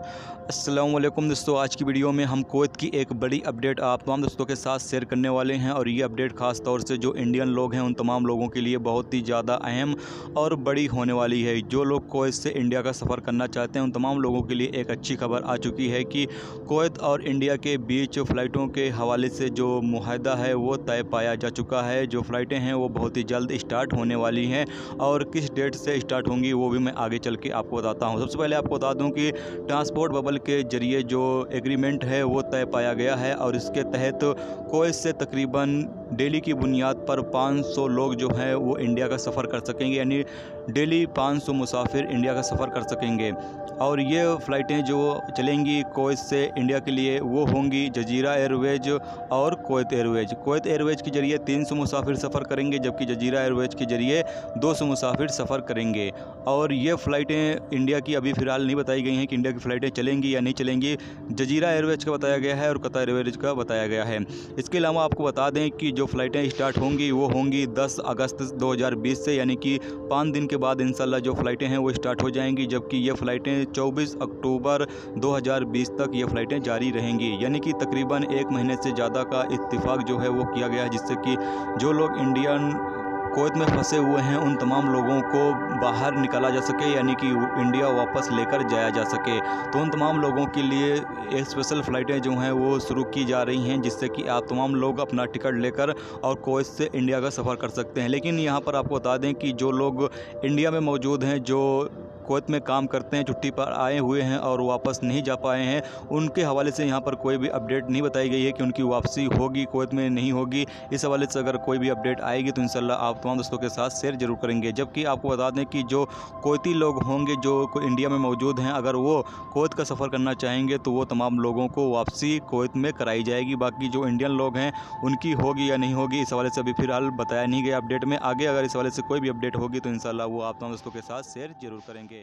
अस्सलाम वालेकुम दोस्तों, आज की वीडियो में हम कुवैत की एक बड़ी अपडेट आप तमाम दोस्तों के साथ शेयर करने वाले हैं। और ये अपडेट ख़ास तौर से जो इंडियन लोग हैं उन तमाम लोगों के लिए बहुत ही ज़्यादा अहम और बड़ी होने वाली है। जो लोग कुवैत से इंडिया का सफ़र करना चाहते हैं उन तमाम लोगों के लिए एक अच्छी खबर आ चुकी है कि कुवैत और इंडिया के बीच फ़्लाइटों के हवाले से जो मुआहदा है वो तय पाया जा चुका है। जो फ़्लाइटें हैं वो बहुत ही जल्द स्टार्ट होने वाली हैं और किस डेट से स्टार्ट होंगी वो भी मैं आगे चल के आपको बताता हूँ। सबसे पहले आपको बता दूँ कि ट्रांसपोर्ट बबल के जरिए जो एग्रीमेंट है वो तय पाया गया है और इसके तहत कुवैत से तकरीबन डेली की बुनियाद पर 500 लोग जो हैं वो इंडिया का सफ़र कर सकेंगे, यानी डेली 500 मुसाफिर इंडिया का सफ़र कर सकेंगे। और ये फ़्लाइटें जो चलेंगी कुवैत से इंडिया के लिए वो होंगी जजीरा एयरवेज और कुवैत एयरवेज। कुवैत एयरवेज के ज़रिए 300 मुसाफिर सफ़र करेंगे जबकि जजीरा एयरवेज के ज़रिए 200 मुसाफिर सफ़र करेंगे। और ये फ़्लाइटें इंडिया की अभी फ़िलहाल नहीं बताई गई हैं कि इंडिया की फ़्लाइटें चलेंगी या नहीं चलेंगी। जजीरा एयरवेज का बताया गया है और कतर एयरवेज का बताया गया है। इसके अलावा आपको बता दें कि जो फ़्लाइटें स्टार्ट होंगी वो होंगी 10 अगस्त 2020 से, यानी कि 5 दिन के बाद इंशाल्लाह जो फ़्लाइटें हैं वो स्टार्ट हो जाएंगी। जबकि ये फ़्लाइटें 24 अक्टूबर 2020 तक ये फ़्लाइटें जारी रहेंगी, यानी कि तकरीबन 1 महीने से ज़्यादा का इत्तिफाक जो है वो किया गया है, जिससे कि जो लोग इंडियन कुवैत में फंसे हुए हैं उन तमाम लोगों को बाहर निकाला जा सके, यानी कि इंडिया वापस लेकर जाया जा सके। तो उन तमाम लोगों के लिए एक स्पेशल फ़्लाइटें जो हैं वो शुरू की जा रही हैं, जिससे कि आप तमाम लोग अपना टिकट लेकर और कुवैत से इंडिया का सफ़र कर सकते हैं। लेकिन यहाँ पर आपको बता दें कि जो लोग इंडिया में मौजूद हैं, जो कुवैत में काम करते हैं, छुट्टी पर आए हुए हैं और वापस नहीं जा पाए हैं, उनके हवाले से यहाँ पर कोई भी अपडेट नहीं बताई गई है कि उनकी वापसी होगी कुवैत में नहीं होगी। इस हवाले से अगर कोई भी अपडेट आएगी तो इंशाल्लाह आप तमाम दोस्तों के साथ शेयर जरूर करेंगे। जबकि आपको बता दें कि जो कुवैती लोग होंगे जो इंडिया में मौजूद हैं, अगर वो कुवैत का सफ़र करना चाहेंगे तो वो तमाम लोगों को वापसी कुवैत में कराई जाएगी। बाकी जो इंडियन लोग हैं उनकी होगी या नहीं होगी इस हवाले से अभी फ़िलहाल बताया नहीं गया अपडेट में। आगे अगर इस हवाले से कोई भी अपडेट होगी तो इंशाल्लाह वो आप तमाम दोस्तों के साथ शेयर जरूर करेंगे।